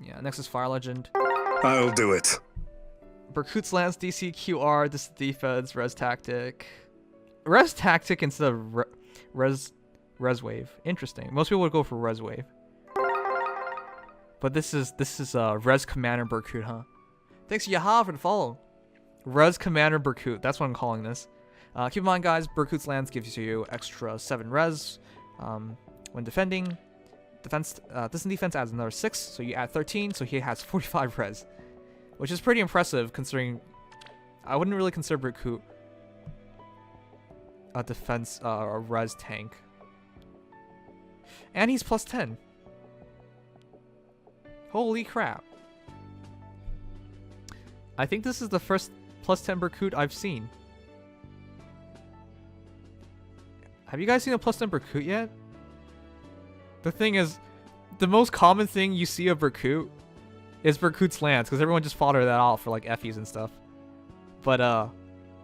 Yeah, next is Fire Legend. I'll do it. Berkut's Lance DC QR, this is defense, res tactic. Res tactic instead of res wave. Interesting. Most people would go for res wave. But this is res commander Berkut, huh? Thanks Yaha for the follow. Res commander Berkut, that's what I'm calling this. Keep in mind guys, Berkut's Lance gives you extra 7 res when defending. Distant defense adds another 6, so you add 13, so he has 45 res. Which is pretty impressive considering I wouldn't really consider Berkut a defense a res tank. And he's plus 10. Holy crap. I think this is the first plus 10 Berkut I've seen. Have you guys seen a plus 10 Berkut yet? The thing is, the most common thing you see of Berkut is Berkut's Lance, because everyone just fodder that off for like Effies and stuff. But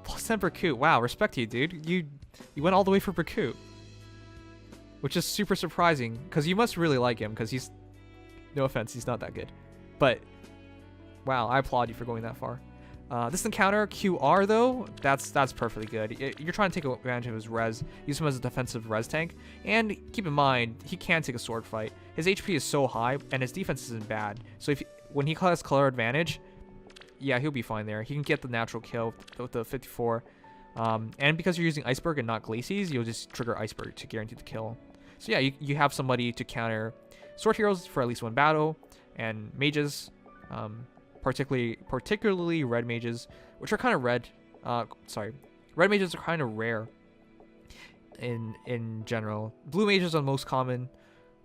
plus 10 Berkut, wow, respect to you, dude. You went all the way for Berkut. Which is super surprising, because you must really like him, because he's, no offense, he's not that good. But, wow, I applaud you for going that far. This encounter, QR though, that's perfectly good. You're trying to take advantage of his res, use him as a defensive res tank, and keep in mind, he can take a sword fight. His HP is so high, and his defense isn't bad. So when he has color advantage, yeah, he'll be fine there. He can get the natural kill with the 54. And because you're using Iceberg and not Glacies, you'll just trigger Iceberg to guarantee the kill. So yeah, you have somebody to counter sword heroes for at least one battle, and mages, particularly red mages, which are kind of red. Red mages are kind of rare in general. Blue mages are the most common.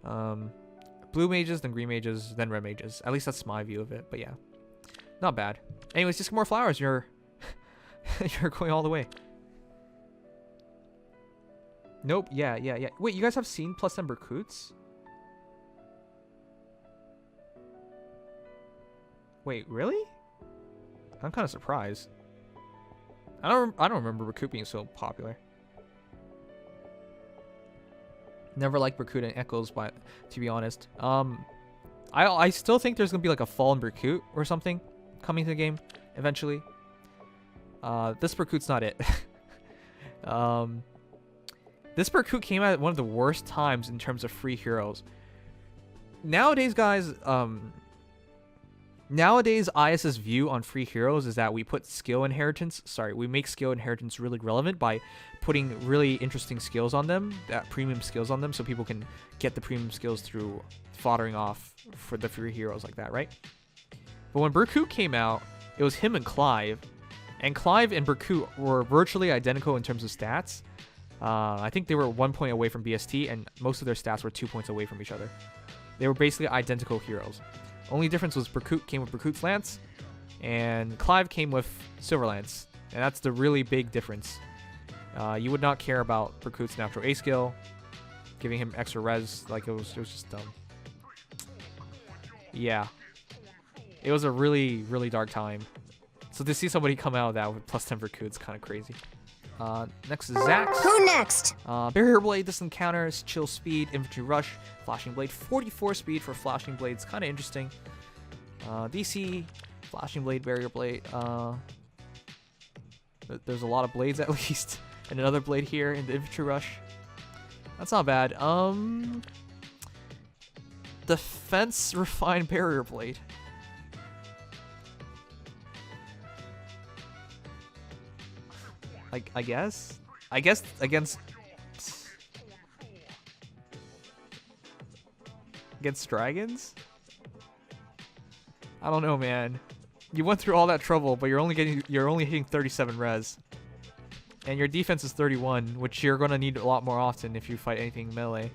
Blue mages, then green mages, then red mages. At least that's my view of it. But yeah, not bad. Anyways, just more flowers. You're you're going all the way. Nope. Yeah. Wait, you guys have seen plus 10 Berkuts? Wait, really? I'm kind of surprised. I don't remember Berkut being so popular. Never liked Berkut and Echoes, but to be honest, I still think there's gonna be like a fallen Berkut or something coming to the game eventually. This Berkut's not it. This Berkut came out at one of the worst times in terms of free heroes. Nowadays, guys, nowadays IS's view on free heroes is that we put skill inheritance. We make skill inheritance really relevant by putting really interesting skills on them, that premium skills on them, so people can get the premium skills through foddering off for the free heroes like that, right? But when Berkut came out, it was him and Clive and Berkut were virtually identical in terms of stats. I think they were 1 point away from BST, and most of their stats were 2 points away from each other. They were basically identical heroes. Only difference was Berkut came with Berkut's Lance, and Clive came with Silver Lance, and that's the really big difference. You would not care about Berkut's natural A skill, giving him extra res, like it was just dumb. Yeah, it was a really, really dark time. So to see somebody come out of that with plus 10 Berkut is kind of crazy. Next is Zax. Who next? Barrier Blade, this encounters, chill speed, infantry rush, flashing blade, 44 speed for flashing blades, kind of interesting. DC, flashing blade, barrier blade. There's a lot of blades at least, and another blade here in the infantry rush. That's not bad. Defense refined barrier blade. I guess against dragons? I don't know, man. You went through all that trouble, but you're only hitting 37 res. And your defense is 31, which you're going to need a lot more often if you fight anything melee.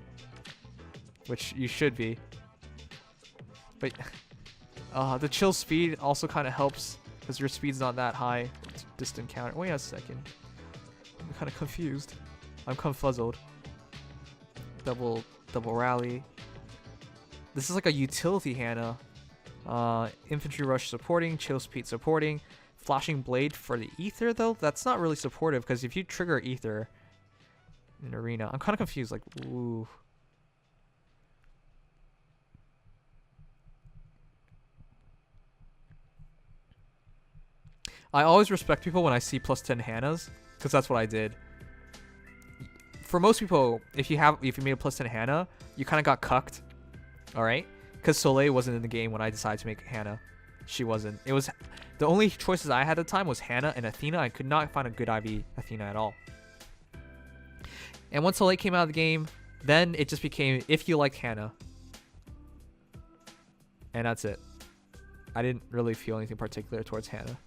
Which you should be. But the chill speed also kind of helps, because your speed's not that high. Distant counter. Wait a second. I'm kind of confused. I'm confuzzled. Double rally. This is like a utility Hannah. Infantry rush supporting, chill speed supporting, flashing blade for the ether though. That's not really supportive because if you trigger ether in arena, I'm kind of confused. Like, ooh. I always respect people when I see plus 10 Hannahs, because that's what I did. For most people, if you made a plus 10 Hannah, you kind of got cucked, all right? Because Soleil wasn't in the game when I decided to make Hannah. She wasn't. It was the only choices I had at the time was Hannah and Athena. I could not find a good IV Athena at all. And once Soleil came out of the game, then it just became if you liked Hannah. And that's it. I didn't really feel anything particular towards Hannah.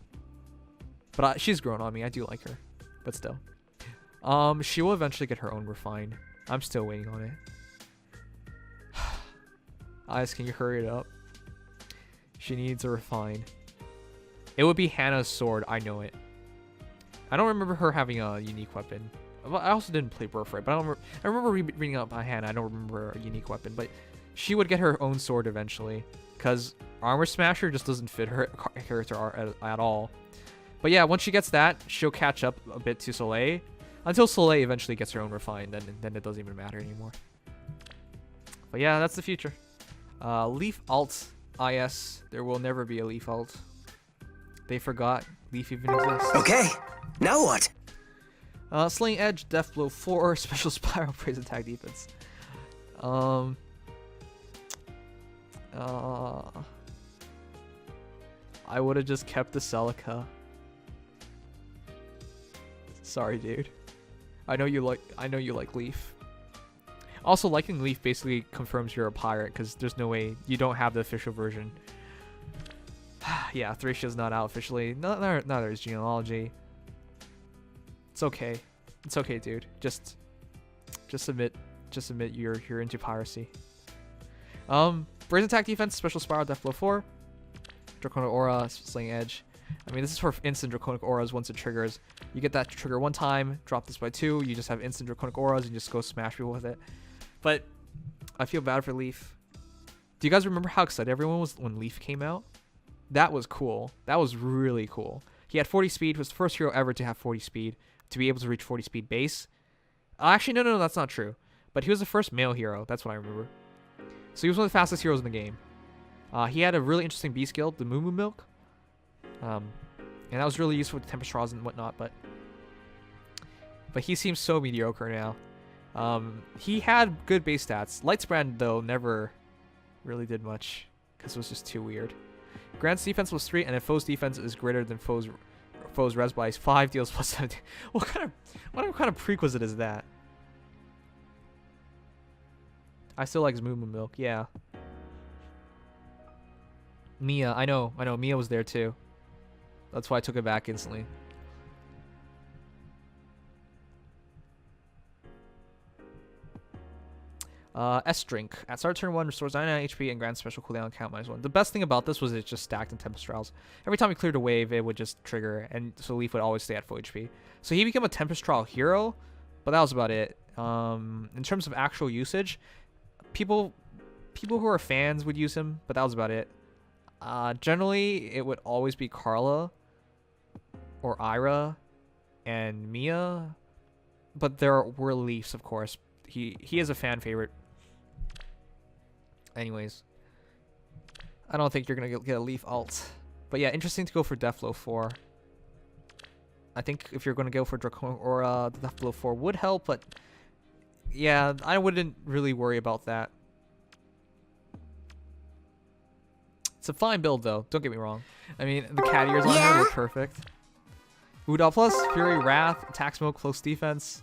But she's grown on me. I do like her. But still. She will eventually get her own refine. I'm still waiting on it. Eyes, can you hurry it up? She needs a refine. It would be Hannah's sword. I know it. I don't remember her having a unique weapon. I also didn't play Birthright, but I remember reading up on Hannah. I don't remember a unique weapon, but she would get her own sword eventually, because Armor Smasher just doesn't fit her character at all. But yeah, once she gets that, she'll catch up a bit to Soleil, until Soleil eventually gets her own refine. Then it doesn't even matter anymore. But yeah, that's the future. Leaf alt IS. There will never be a Leaf alt. They forgot Leaf even exists. Okay, now what? Slaying Edge, Death Blow 4, Special Spiral, Praise Attack Defense. I would have just kept the Celica. Sorry, dude. I know you like Leaf. Also, liking Leaf basically confirms you're a pirate, because there's no way you don't have the official version. Yeah, Thrasia's not out officially. Neither is Genealogy. It's okay. It's okay, dude. Just admit you're into piracy. Brazen Attack Defense, Special Spiral, Death Blow 4. Draconic Aura, Slaying Edge. I mean, this is for instant Draconic Auras once it triggers. You get that trigger one time, drop this by 2, you just have instant Draconic Auras and just go smash people with it. But I feel bad for Leaf. Do you guys remember how excited everyone was when Leaf came out? That was cool. That was really cool. He had 40 speed, was the first hero ever to have 40 speed, to be able to reach 40 speed base. Actually, no, that's not true. But he was the first male hero. That's what I remember. So he was one of the fastest heroes in the game. He had a really interesting B skill, the Moo Moo Milk. And that was really useful with Tempest Trials and whatnot, but he seems so mediocre now. He had good base stats. Lightsbrand, though, never really did much, because it was just too weird. Grant's defense was 3, and if foe's defense is greater than foe's res by 5, deals plus 7. What kind of prerequisite is that? I still like Moo Moo Milk, yeah. Mia, I know, Mia was there too. That's why I took it back instantly. S-Drink. At start turn 1, restores 99 HP and grants special cooldown count -1. The best thing about this was it just stacked in Tempest Trials. Every time he cleared a wave, it would just trigger, and so Leaf would always stay at full HP. So he became a Tempest Trial hero, but that was about it. In terms of actual usage, people who are fans would use him, but that was about it. Generally, it would always be Carla or Ira and Mia, but there were Leafs, of course. He is a fan favorite. Anyways, I don't think you're gonna get a Leaf alt, but yeah, interesting to go for Death Blow 4. I think if you're gonna go for Draconic Aura, Death Blow 4 would help, but yeah, I wouldn't really worry about that. It's a fine build, though. Don't get me wrong. I mean, the cat ears on her look perfect. Udal plus, Fury, Wrath, Attack Smoke, Close Defense.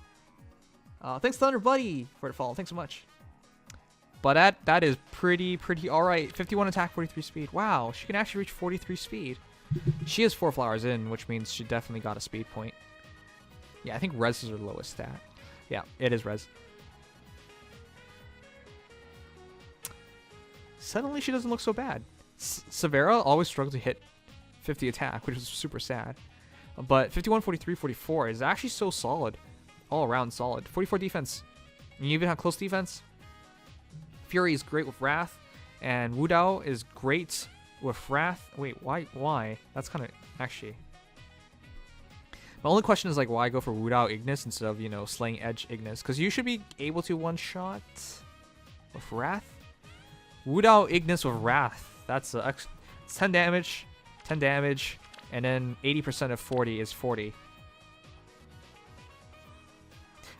Thanks, Thunder Buddy, for the follow. Thanks so much. But that is pretty alright. 51 attack, 43 speed. Wow, she can actually reach 43 speed. She is 4 flowers in, which means she definitely got a speed point. Yeah, I think res is her lowest stat. Yeah, it is res. Suddenly, she doesn't look so bad. Severa always struggled to hit 50 attack, which was super sad. But 51, 43, 44 is actually so solid. All around solid. 44 defense. And you even have close defense. Fury is great with Wrath. And Wudao is great with Wrath. Wait, why? That's kind of... Actually... My only question is, like, why go for Wudao Ignis instead of, you know, Slaying Edge Ignis? Because you should be able to one-shot with Wrath. Wudao Ignis with Wrath. That's it's 10 damage. 10 damage. And then 80% of 40 is 40.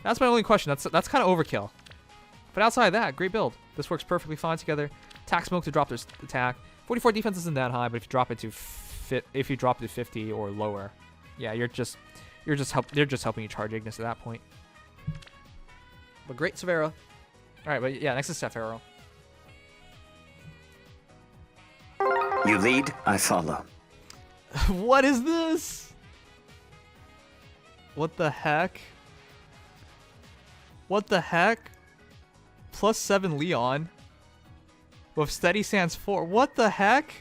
That's my only question. That's kind of overkill. But outside of that, great build. This works perfectly fine together. Attack Smoke to drop their attack. 44 defense isn't that high, but if you drop it to 50 or lower, yeah, they're just helping you charge Ignis at that point. But great Severa. All right, but yeah, next is Sephiro. You lead, I follow. What is this? What the heck? What the heck? +7 Lyon. With Steady Sands 4. What the heck?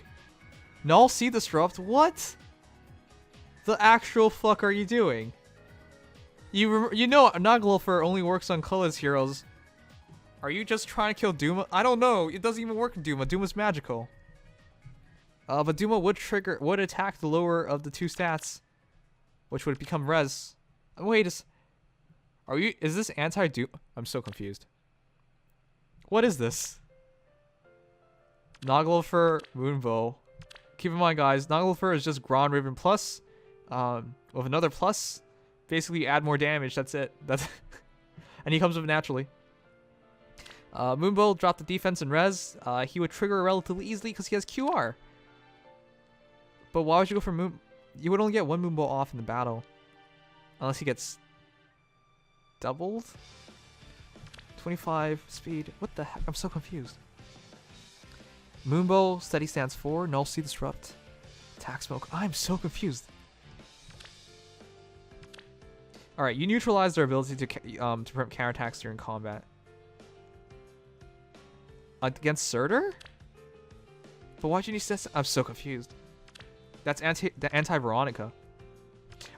Null Sea Disrupt? What? The actual fuck are you doing? You know Noglofer only works on colorless heroes. Are you just trying to kill Duma? I don't know. It doesn't even work in Duma. Duma's magical. But Duma would attack the lower of the two stats, which would become res. Wait, is this anti-Duma? I'm so confused. What is this? Noglofer Moonbow. Keep in mind, guys, Noglofer is just Grand Riven plus, with another plus. Basically, add more damage. That's it. And he comes with it naturally. Moonbow dropped the defense and res. He would trigger relatively easily because he has QR. But why would you go for Moon? You would only get one Moonbow off in the battle. Unless he gets doubled? 25 speed. What the heck? I'm so confused. Moonbow, Steady Stance 4, Null Sea Disrupt, Attack Smoke. I'm so confused. Alright, you neutralize their ability to prevent counterattacks during combat. Against Surtur? But why'd you need to... I'm so confused. That's anti-Veronica.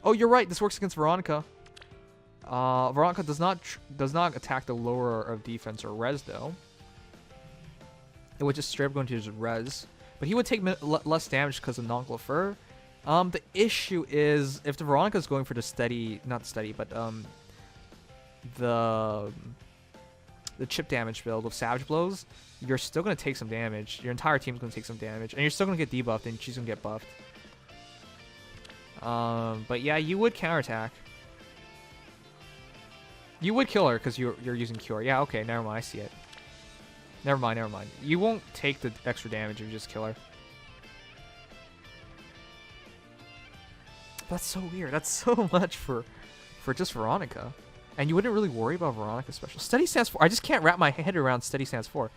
Oh, you're right. This works against Veronica. Veronica does not attack the lower of defense or res, though. It would just straight up go into his res. But he would take less damage because of Noglofer. The issue is if the Veronica is going for the steady... Not steady, but the chip damage build of Savage Blows, you're still going to take some damage. Your entire team's going to take some damage. And you're still going to get debuffed, and she's going to get buffed. But yeah, you would counterattack. You would kill her because you're using Cure. Yeah, okay, never mind. I see it. Never mind. You won't take the extra damage if you just kill her. That's so weird. That's so much for just Veronica. And you wouldn't really worry about Veronica special. Steady Stance 4. I just can't wrap my head around Steady Stance 4.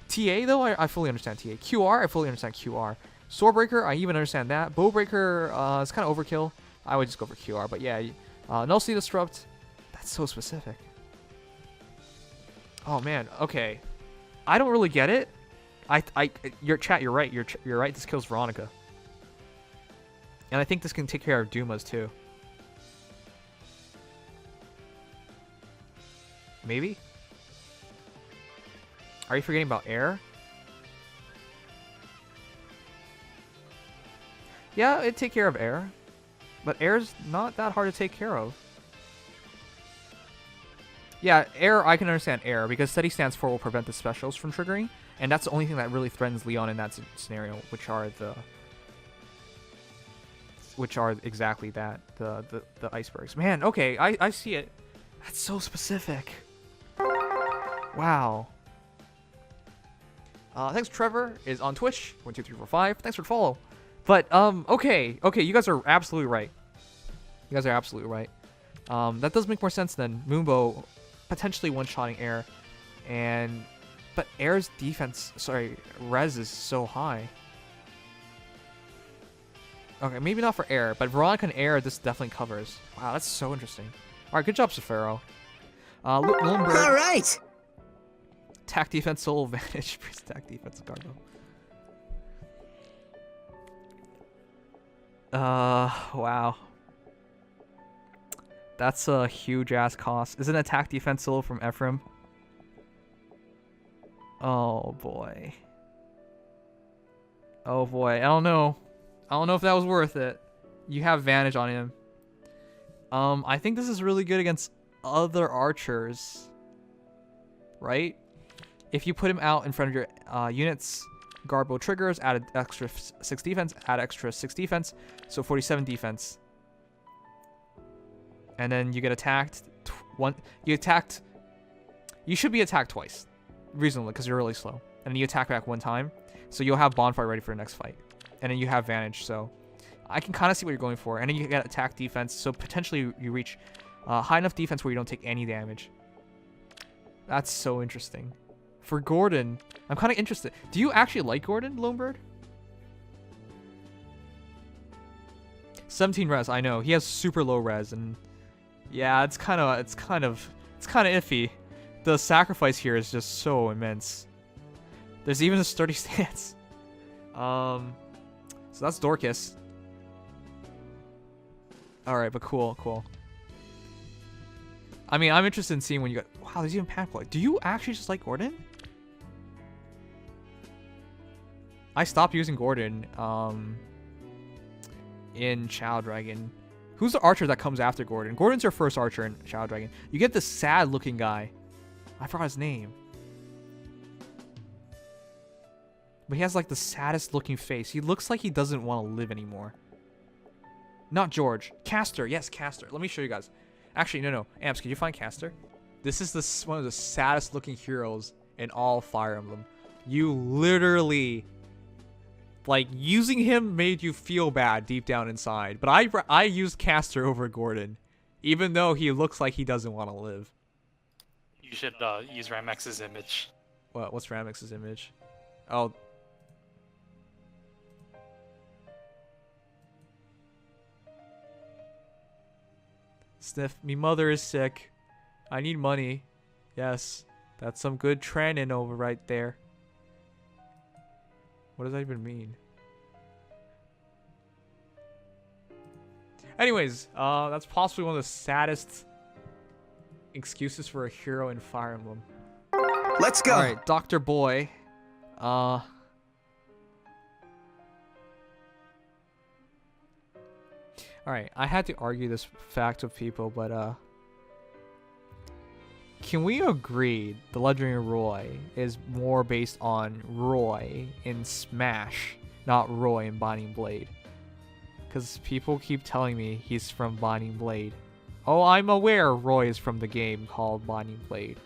TA, though, I fully understand TA. QR, I fully understand QR. Swordbreaker, I even understand that. Bowbreaker, is kind of overkill. I would just go for QR. But yeah, Null Sea Disrupt. That's so specific. Oh, man. Okay. I don't really get it. Your chat, you're right. You're right. This kills Veronica. And I think this can take care of Dumas, too. Maybe? Are you forgetting about air? Yeah, it'd take care of air. But air's not that hard to take care of. Yeah, air, I can understand air, because Steady Stance 4 will prevent the specials from triggering. And that's the only thing that really threatens Lyon in that scenario, which are exactly that, the icebergs. Man, okay, I see it. That's so specific. Wow. Thanks, Trevor is on Twitch. 12345. Thanks for the follow. But okay, you guys are absolutely right. You guys are absolutely right. That does make more sense than Moonbow potentially one-shotting air, but air's res is so high. Okay, maybe not for air, but Veronica and air this definitely covers. Wow, that's so interesting. All right, good job, Sephiro. All right. Attack defense, soul advantage, attack defense, cargo. Wow. That's a huge ass cost. Is an attack defense solo from Ephraim? Oh boy. Oh boy. I don't know if that was worth it. You have advantage on him. I think this is really good against other archers. Right? If you put him out in front of your units, Garbo triggers, add an extra 6 defense, add extra 6 defense, so 47 defense. And then you get attacked. You should be attacked twice, reasonably, because you're really slow. And then you attack back 1 time, so you'll have Bonfire ready for the next fight. And then you have Vanish, so I can kind of see what you're going for. And then you get attack defense, so potentially you reach high enough defense where you don't take any damage. That's so interesting. For Gordon, I'm kind of interested. Do you actually like Gordon, Lonebird? 17 res, I know. He has super low res, and yeah, it's kind of iffy. The sacrifice here is just so immense. There's even a sturdy stance. So that's Dorcas. All right, but cool. I mean, I'm interested in seeing when you got. Wow, there's even Panic. Do you actually just like Gordon? I stopped using Gordon in Shadow Dragon. Who's the archer that comes after Gordon? Gordon's your first archer in Shadow Dragon. You get this sad-looking guy. I forgot his name. But he has like the saddest-looking face. He looks like he doesn't want to live anymore. Not George. Caster. Yes, Caster. Let me show you guys. Actually, no. Amps, can you find Caster? This is one of the saddest-looking heroes in all Fire Emblem. You literally... Like, using him made you feel bad deep down inside. But I used Caster over Gordon. Even though he looks like he doesn't want to live. You should use Ramex's image. What's Ramex's image? Oh. Sniff, me mother is sick. I need money. Yes. That's some good training over right there. What does that even mean? Anyways, that's possibly one of the saddest excuses for a hero in Fire Emblem. Let's go. All right, Dr. Boy. All right, I had to argue this fact with people, but can we agree the Legendary Roy is more based on Roy in Smash, not Roy in Binding Blade? Because people keep telling me he's from Binding Blade. Oh, I'm aware Roy is from the game called Binding Blade.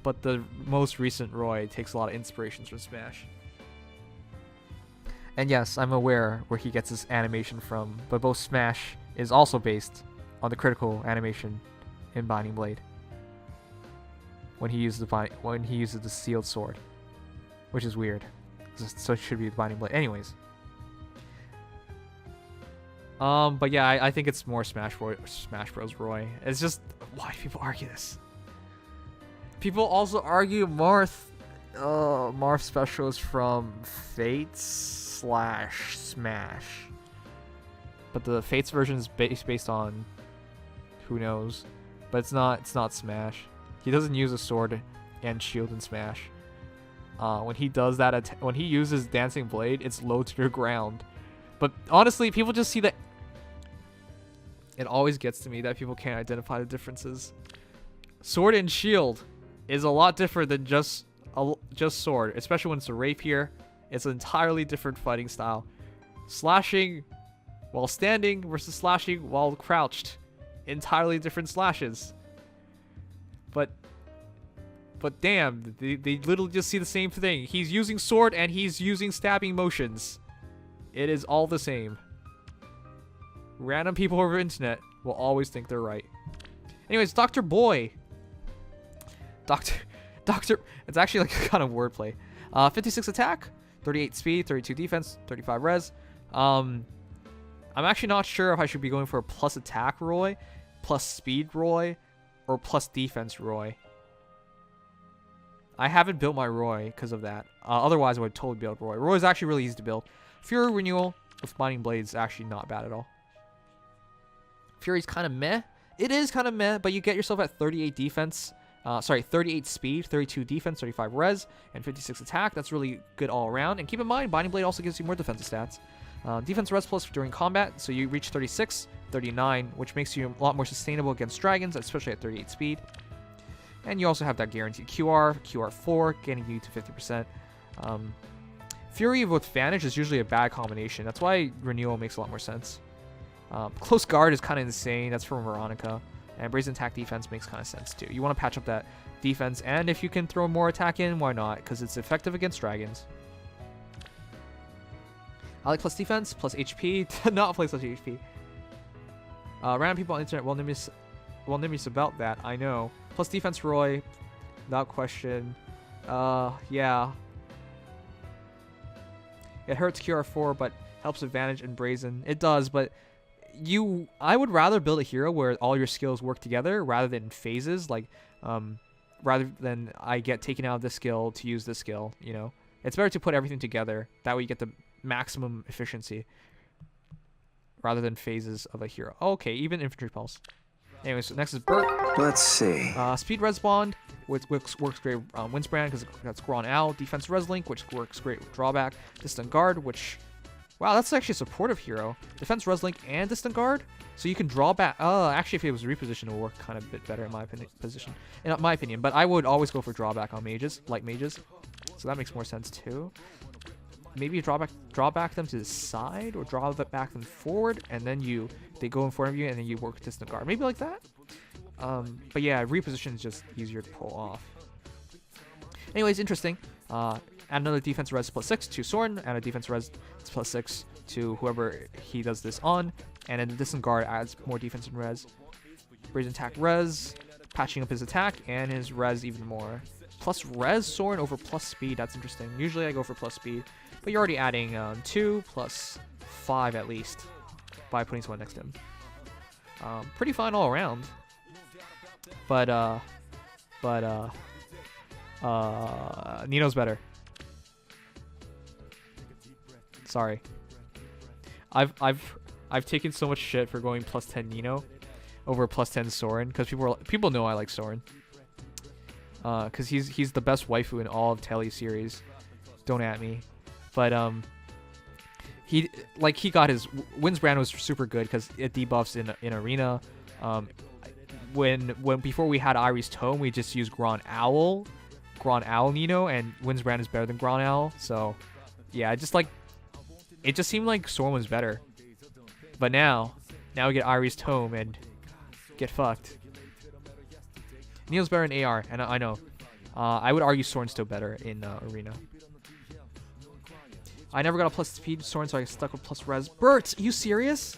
But the most recent Roy takes a lot of inspirations from Smash. And yes, I'm aware where he gets his animation from, but both Smash is also based on the critical animation in Binding Blade. When he uses the sealed sword, which is weird, so it should be the Binding Blade. Anyways, but yeah, I think it's more Smash Bros. Roy. It's just why do people argue this? People also argue Marth Special is from Fates / Smash, but the Fates version is based on who knows, but it's not Smash. He doesn't use a sword and shield in Smash. When he does that, when he uses Dancing Blade, it's low to the ground. But honestly, people just see that. It always gets to me that people can't identify the differences. Sword and shield is a lot different than just sword, especially when it's a rapier. It's an entirely different fighting style. Slashing while standing versus slashing while crouched. Entirely different slashes. But damn, they literally just see the same thing. He's using sword and he's using stabbing motions. It is all the same. Random people over the internet will always think they're right. Anyways, Dr. Boy. Doctor, it's actually like kind of wordplay. 56 attack, 38 speed, 32 defense, 35 res. I'm actually not sure if I should be going for a plus attack Roy, plus speed Roy, or plus defense Roy. I haven't built my Roy because of that. Otherwise, I would totally build Roy. Roy is actually really easy to build. Fury Renewal with Binding Blade is actually not bad at all. Fury's kind of meh. It is kind of meh, but you get yourself at 38 defense. 38 speed, 32 defense, 35 res, and 56 attack. That's really good all around. And keep in mind, Binding Blade also gives you more defensive stats. Defense res plus during combat, so you reach 36, 39, which makes you a lot more sustainable against dragons, especially at 38 speed. And you also have that guaranteed QR, QR4, getting you to 50%. Fury with Vanish is usually a bad combination. That's why Renewal makes a lot more sense. Close Guard is kind of insane. That's from Veronica. And Brazen Attack Defense makes kind of sense too. You want to patch up that defense, and if you can throw more attack in, why not? Because it's effective against dragons. I like plus defense, plus HP. Not plus HP. Random people on the internet will Nimious about that. I know. Plus defense, Roy. Without question. Yeah. It hurts QR4, but helps Advantage and Brazen. It does, but I would rather build a hero where all your skills work together rather than phases. Like, rather than I get taken out of this skill to use this skill. You know, it's better to put everything together. That way you get the maximum efficiency rather than phases of a hero. Okay, even Infantry Pulse. Anyway, so next is Bert. Let's see. Speed Res Bond, which works great with Windsbrand because that's Gron Owl. Defense Res Link, which works great with Drawback. Distant Guard, which... Wow, that's actually a supportive hero. Defense Res Link and Distant Guard? So you can draw back... actually, if it was repositioned, it would work kind of a bit better in my opinion. But I would always go for Drawback on mages, light mages. So that makes more sense too. Maybe draw back them to the side, or draw back them forward, and then they go in front of you, and then you work with Distant Guard. Maybe like that. But yeah, reposition is just easier to pull off. Anyways, interesting. Add another defense res +6 to Soren, add a defense res +6 to whoever he does this on, and then the Distant Guard adds more defense and res. Brazen Attack res, patching up his attack and his res even more. Plus res Soren over plus speed. That's interesting. Usually I go for plus speed. But you're already adding 2 plus 5 at least by putting someone next to him. Pretty fine all around. But Nino's better. Sorry. I've taken so much shit for going plus 10 Nino over plus 10 Soren because people know I like Soren. Because he's the best waifu in all of Telly series. Don't at me. But he got his Windsbrand was super good because it debuffs in arena. Before we had Iris Tome, we just used Gron Owl Nino, and Windsbrand is better than Gron Owl. So yeah, it just seemed like Soren was better. But now we get Iris Tome and get fucked. Neil's better in AR, and I know. I would argue Soren's still better in arena. I never got a plus speed Soren, so I stuck with plus res. Bert, are you serious?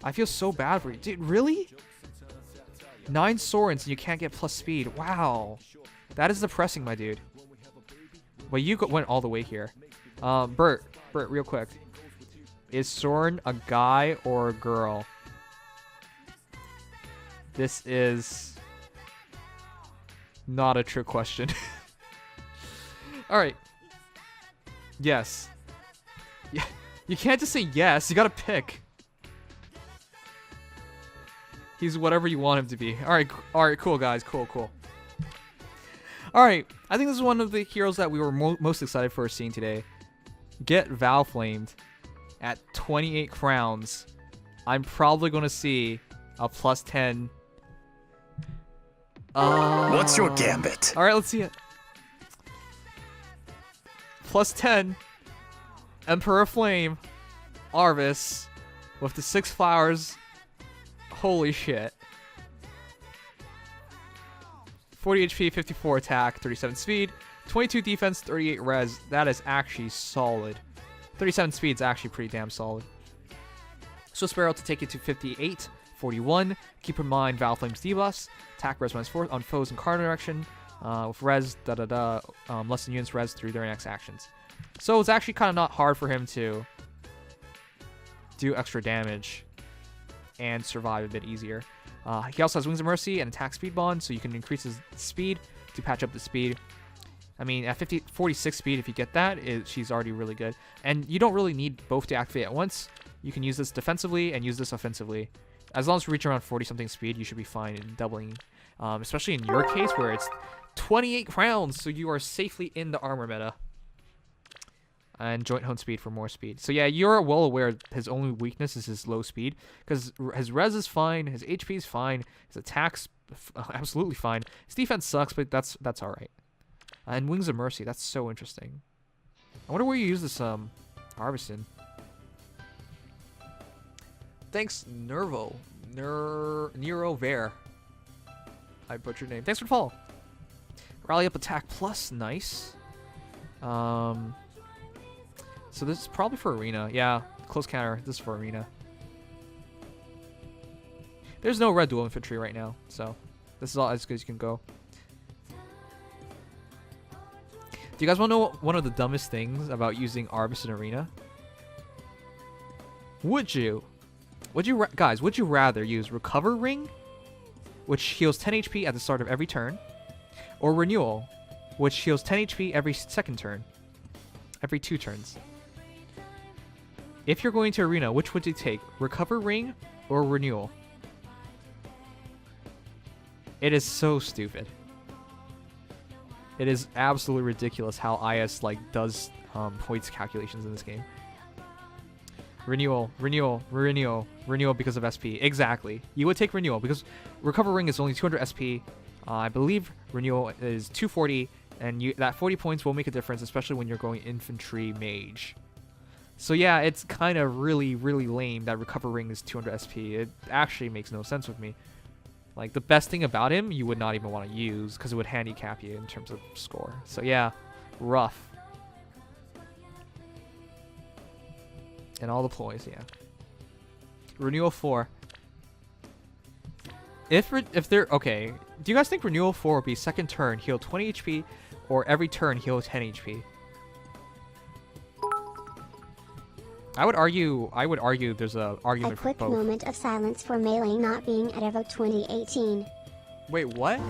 I feel so bad for you. Dude, really? 9 Sorens and you can't get plus speed. Wow. That is depressing, my dude. But you went all the way here. Bert, real quick. Is Soren a guy or a girl? This is not a trick question. Alright. Yes. Yeah, you can't just say yes. You gotta pick. He's whatever you want him to be. Alright, cool, guys. Cool. Alright, I think this is one of the heroes that we were most excited for seeing today. Get Valflamed at 28 crowns. I'm probably going to see a plus 10. What's your gambit? Alright, let's see it. Plus 10. Emperor Flame. Arvis. With the 6 flowers. Holy shit. 40 HP, 54 attack, 37 speed, 22 defense, 38 res. That is actually solid. 37 speed is actually pretty damn solid. Swift Sparrow to take it to 58, 41. Keep in mind Valflame's debuffs. Attack res -4 on foes in card direction. With res, less than units res through their next actions. So it's actually kind of not hard for him to do extra damage and survive a bit easier. He also has Wings of Mercy and Attack Speed Bond, so you can increase his speed to patch up the speed. I mean, at 46 speed, if you get that, she's already really good. And you don't really need both to activate at once. You can use this defensively and use this offensively. As long as you reach around 40-something speed, you should be fine in doubling. Especially in your case, where it's 28 crowns, so you are safely in the armor meta. And Joint Hone Speed for more speed. So yeah, you're well aware his only weakness is his low speed, because his res is fine, his HP is fine, his attack's absolutely fine. His defense sucks, but that's all right. And Wings of Mercy, that's so interesting. I wonder where you use this Arvis in. Thanks, Nervo. Nero Ver. I butchered your name. Thanks for the follow. Rally up attack plus, nice. So this is probably for arena. Yeah, close counter. This is for arena. There's no red dual infantry right now, so this is all as good as you can go. Do you guys want to know one of the dumbest things about using Arvis in arena? Would you guys, would you rather use Recover Ring, which heals 10 HP at the start of every turn, or Renewal, which heals 10 HP every second turn, every 2 turns? If you're going to arena, which would you take, Recover Ring or Renewal? It is so stupid. It is absolutely ridiculous how IS like does points calculations in this game. Renewal because of SP. Exactly. You would take Renewal because Recover Ring is only 200 SP. I believe Renewal is 240, and that 40 points will make a difference, especially when you're going Infantry Mage. So yeah, it's kind of really lame that Recover Ring is 200 SP. It actually makes no sense with me. Like, the best thing about him, you would not even want to use because it would handicap you in terms of score. So yeah, rough. And all the ploys, yeah. Renewal 4. If they're okay, do you guys think Renewal 4 would be second turn heal 20 HP or every turn heal 10 HP? I would argue there's a argument for both. A quick moment of silence for Melee not being at Evo 2018. Wait, what?